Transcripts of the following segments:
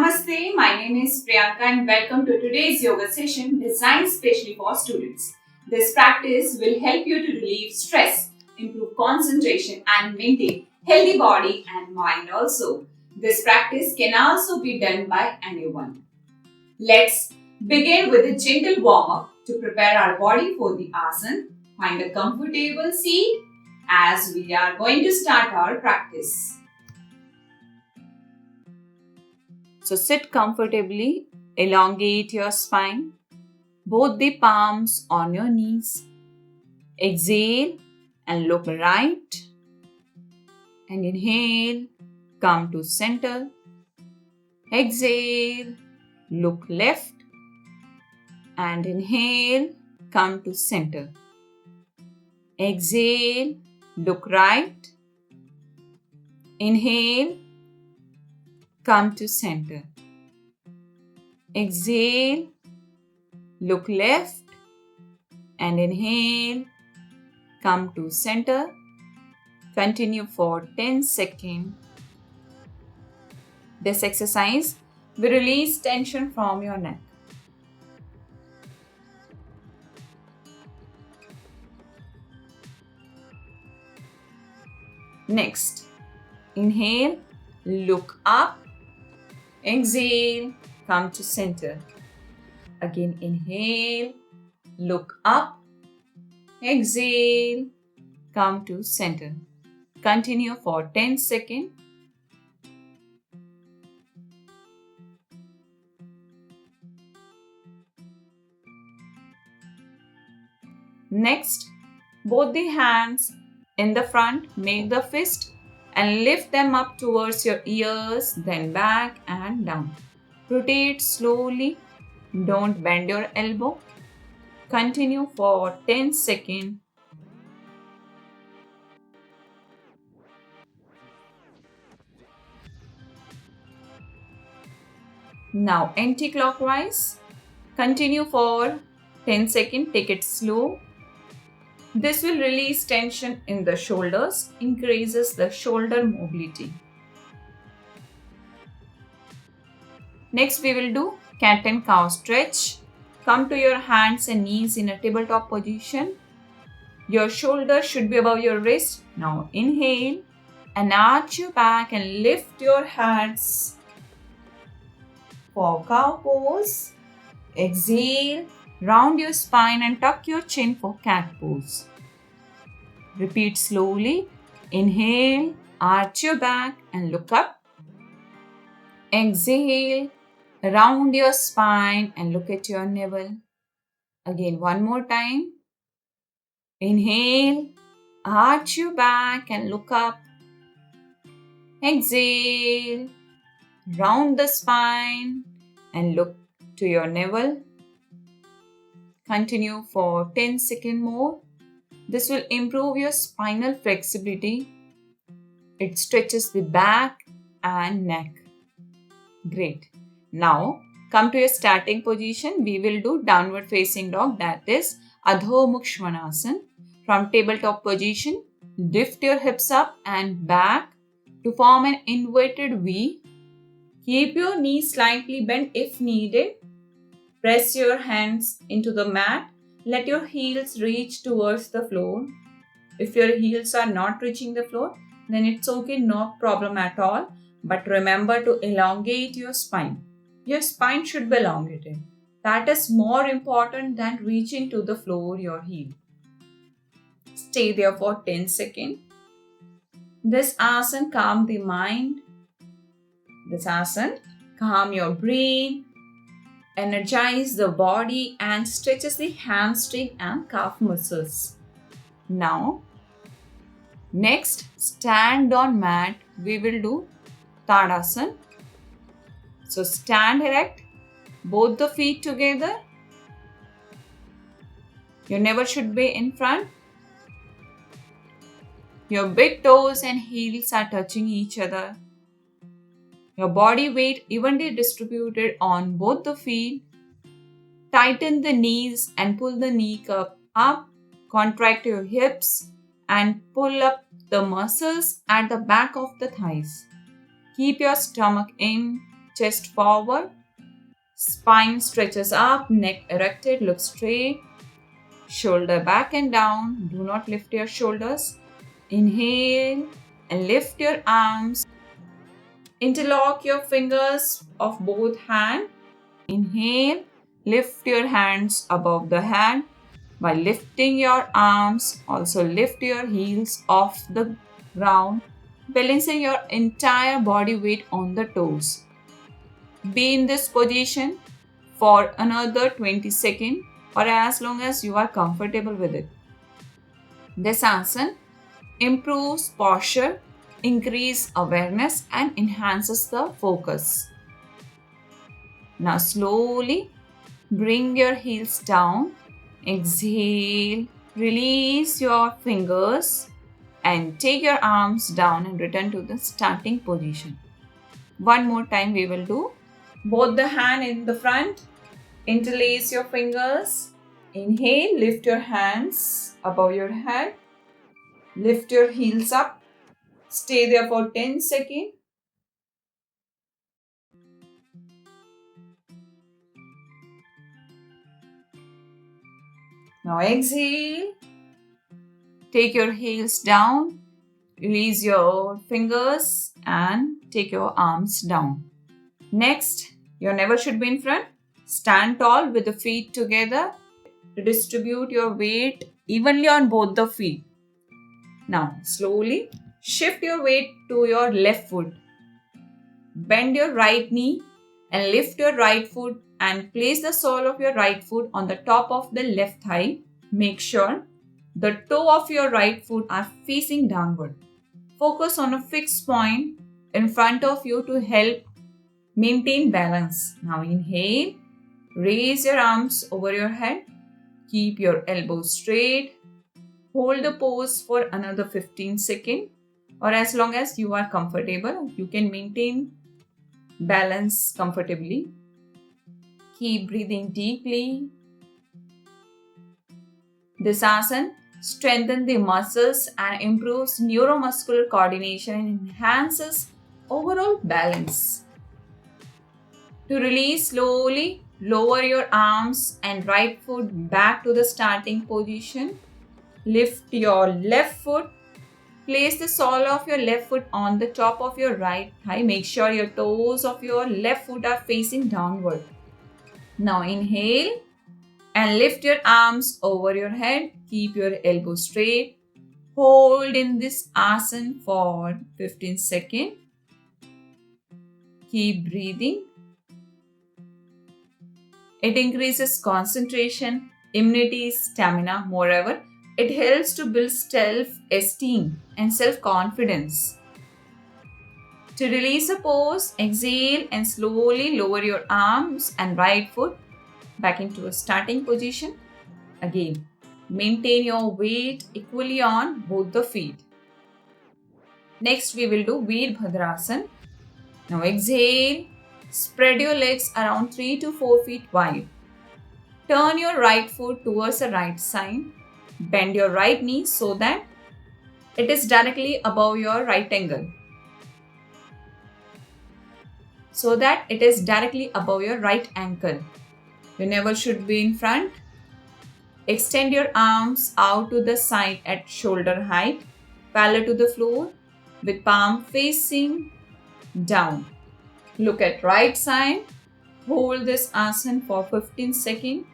Namaste, my name is Priyanka and welcome to today's yoga session designed specially for students. This practice will help you to relieve stress, improve concentration and maintain healthy body and mind also. This practice can also be done by anyone. Let's begin with a gentle warm-up to prepare our body for the asana. Find a comfortable seat as we are going to start our practice. So sit comfortably, elongate your spine, both the palms on your knees. Exhale and look right. And inhale, come to center. Exhale, look left. And inhale, come to center. Exhale, look right. Inhale, come to center. Exhale, look left and inhale, come to center. Continue for 10 seconds. This exercise will release tension from your neck. Next, inhale, look up. Exhale, come to center. Again, inhale, look up. Exhale, come to center. Continue for 10 seconds. Next, both the hands in the front, make the fist and lift them up towards your ears, then back and down. Rotate slowly. Don't bend your elbow. Continue for 10 seconds. Now anti-clockwise. Continue for 10 seconds. Take it slow. This will release tension in the shoulders, increases the shoulder mobility. Next, we will do cat and cow stretch. Come to your hands and knees in a tabletop position. Your shoulder should be above your wrist. Now inhale and arch your back and lift your hands for cow pose. Exhale. Round your spine and tuck your chin for cat pose. Repeat slowly. Inhale, arch your back and look up. Exhale, round your spine and look at your navel. Again, one more time. Inhale, arch your back and look up. Exhale, round the spine and look to your navel. Continue for 10 seconds more. This will improve your spinal flexibility. It stretches the back and neck. Great. Now, come to your starting position. We will do downward facing dog, that is Adho Mukha Svanasana. From tabletop position, lift your hips up and back to form an inverted V. Keep your knees slightly bent if needed. Press your hands into the mat. Let your heels reach towards the floor. If your heels are not reaching the floor, then it's okay, no problem at all. But remember to elongate your spine. Your spine should be elongated. That is more important than reaching to the floor, your heel. Stay there for 10 seconds. This asana calm the mind. This asana calm your brain. Energize the body and stretches the hamstring and calf muscles. Now, next, stand on mat. We will do Tadasana. So stand erect, both the feet together. Your navel should be in front. Your big toes and heels are touching each other. Your body weight evenly distributed on both the feet. Tighten the knees and pull the knee cup up. Contract your hips and pull up the muscles at the back of the thighs. Keep your stomach in. chest forward, spine stretches up, neck erected, look straight, shoulder back and down. Do not lift your shoulders. Inhale and lift your arms. Interlock your fingers of both hands. Inhale, lift your hands above the head. By lifting your arms, also lift your heels off the ground, balancing your entire body weight on the toes. Be in this position for another 20 seconds or as long as you are comfortable with it. This asana improves posture, increases awareness and enhances the focus. Now slowly bring your heels down. Exhale, release your fingers and take your arms down and return to the starting position. One more time we will do. Both the hand in the front. Interlace your fingers. Inhale, lift your hands above your head. Lift your heels up. Stay there for 10 seconds. Now exhale. Take your heels down. Release your fingers and take your arms down. Next, your navel should be in front. Stand tall with the feet together to distribute your weight evenly on both the feet. Now, slowly shift your weight to your left foot. Bend your right knee and lift your right foot and place the sole of your right foot on the top of the left thigh. Make sure the toe of your right foot are facing downward. Focus on a fixed point in front of you to help maintain balance. Now inhale, raise your arms over your head. Keep your elbows straight. Hold the pose for another 15 seconds or as long as you are comfortable. You can maintain balance comfortably. Keep breathing deeply. This asana strengthens the muscles and improves neuromuscular coordination and enhances overall balance. To release slowly, lower your arms and right foot back to the starting position. Lift your left foot. Place the sole of your left foot on the top of your right thigh. Make sure your toes of your left foot are facing downward. Now inhale and lift your arms over your head. Keep your elbows straight. Hold in this asana for 15 seconds. Keep breathing. It increases concentration, immunity, stamina. Moreover, it helps to build self-esteem and self-confidence. To release a pose, exhale and slowly lower your arms and right foot back into a starting position. Again, maintain your weight equally on both the feet. Next, we will do Veerbhadrasana. Now exhale. Spread your legs around 3 to 4 feet wide. Turn your right foot towards the right side. Bend your right knee so that it is directly above your right ankle. Your navel should be in front. Extend your arms out to the side at shoulder height, parallel to the floor, with palm facing down. Look at right side. Hold this asana for 15 seconds.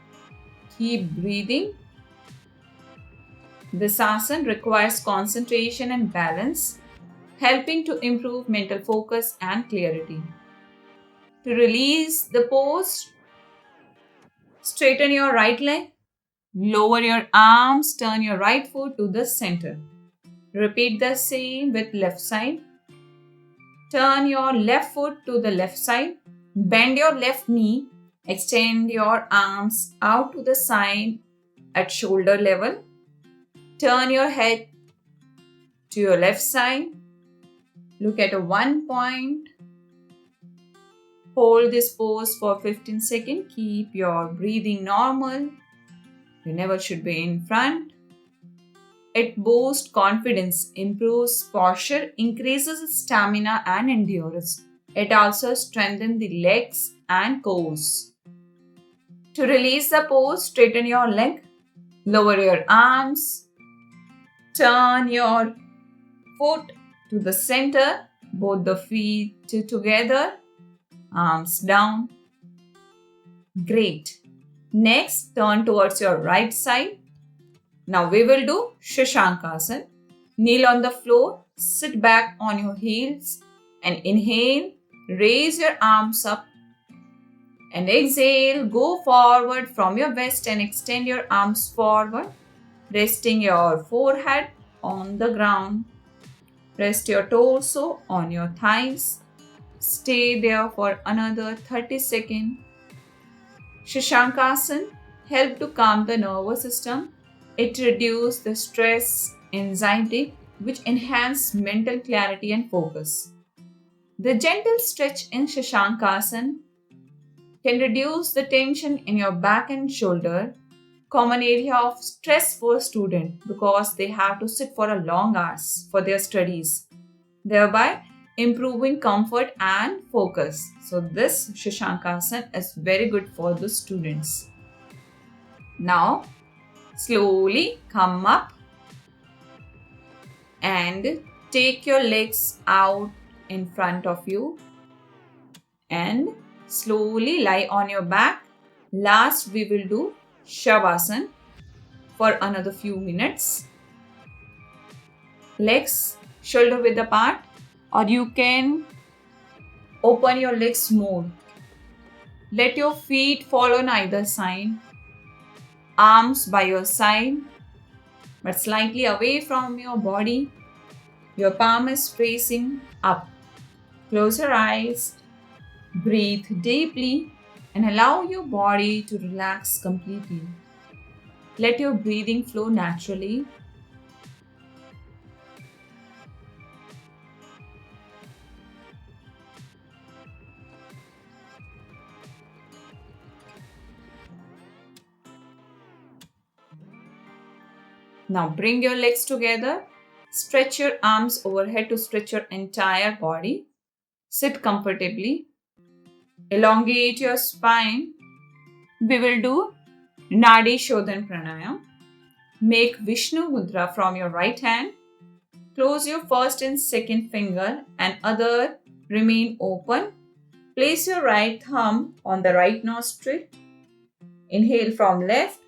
Keep breathing. This asana requires concentration and balance, helping to improve mental focus and clarity. To release the pose, straighten your right leg. Lower your arms. Turn your right foot to the center. Repeat the same with left side. Turn your left foot to the left side. Bend your left knee. Extend your arms out to the side at shoulder level. Turn your head to your left side. Look at a 1 point. Hold this pose for 15 seconds. Keep your breathing normal. Your navel should be in front. It boosts confidence, improves posture, increases stamina and endurance. It also strengthens the legs and core. To release the pose, straighten your leg, lower your arms, turn your foot to the center, both the feet together, arms down. Great. Next, turn towards your right side. Now we will do Shashankasana. Kneel on the floor, sit back on your heels and inhale, raise your arms up and exhale, go forward from your waist and extend your arms forward, resting your forehead on the ground. Rest your torso on your thighs. Stay there for another 30 seconds. Shashankasana helps to calm the nervous system. It reduces the stress, anxiety, which enhance mental clarity and focus. The gentle stretch in Shashankasana can reduce the tension in your back and shoulder, common area of stress for students because they have to sit for a long hours for their studies, thereby improving comfort and focus. So this Shashankasana is very good for the students. Now slowly come up and take your legs out in front of you and slowly lie on your back. Last we will do Savasana for another few minutes. Legs shoulder width apart, or you can open your legs more. Let your feet fall on either side. Arms by your side but slightly away from your body. Your palm is facing up. Close your eyes. Breathe deeply and allow your body to relax completely. Let your breathing flow naturally. Now bring your legs together. Stretch your arms overhead to stretch your entire body. Sit comfortably. Elongate your spine. We will do Nadi Shodhan Pranayam. Make Vishnu Mudra from your right hand. Close your first and second finger and other remain open. Place your right thumb on the right nostril. Inhale from left.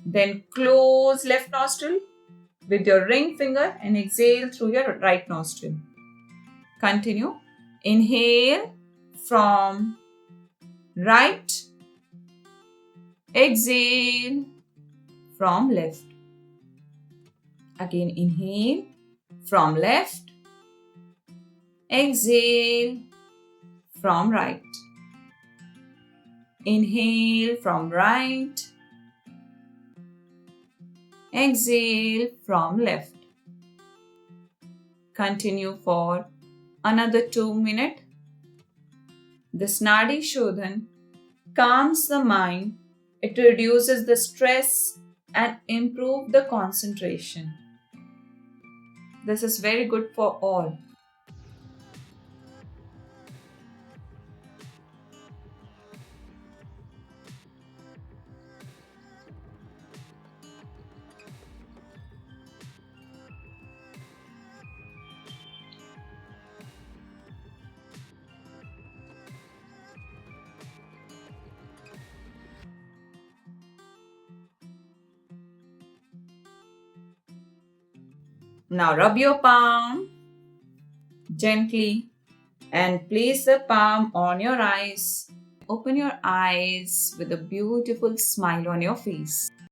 Then close left nostril with your ring finger and exhale through your right nostril. Continue. Inhale from right. Exhale from left. Again inhale from left. Exhale from right. Inhale from right. Exhale from left. Continue for another 2 minutes. This Nadi Shodhan calms the mind. It reduces the stress and improves the concentration. This is very good for all. Now rub your palm gently and place the palm on your eyes. Open your eyes with a beautiful smile on your face.